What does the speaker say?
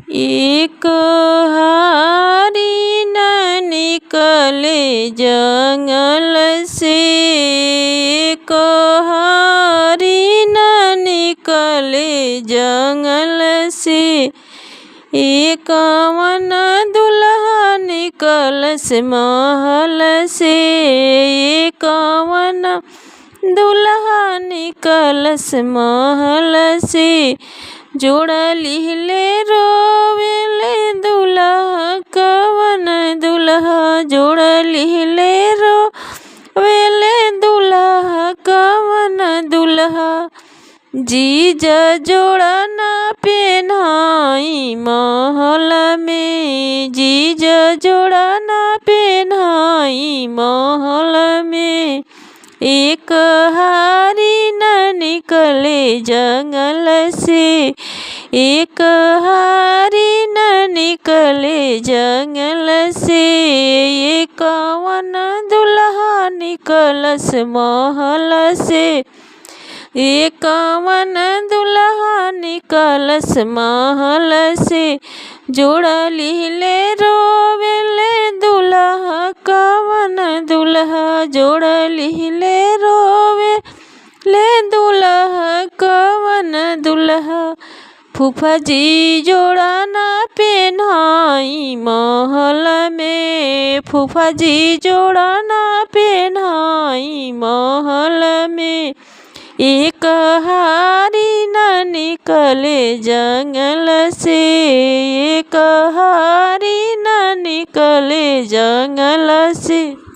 एक हारी न निकले जंगल से, एक हारी न निकले जंगल से। एक कवन दुल्हा निकलस महल से, एक कवन दुल्हा निकलस महल से। जोड़ा लिहले रोवेले दुल्हा कवन दुल्हा, जोड़ा लिहले रोवेले दुल्हा कवन दुल्हा। जीजा जोड़ा ना पेन्हाई महल में, जीजा जोड़ा ना पेन्हाई महल में। एक हारी न निकले जंगल से, एक हारी न निकले जंगल से। एक कवन दुल्हा निकलस महल से, एक कवन दुल्हा निकलस महल से। जोड़ा लिहले रोवेले दुल्हा कवन दुल्हा, जोड़ा लिहले रोवेले दुल्हा कवन दुल्हा। फूफा जी जोड़ा ना पेन्हाई महल में, फूफा जी जोड़ा ना पेन्हाई महल में। एक हारी न निकले जंगल से, एक हारी न निकले जंगल से।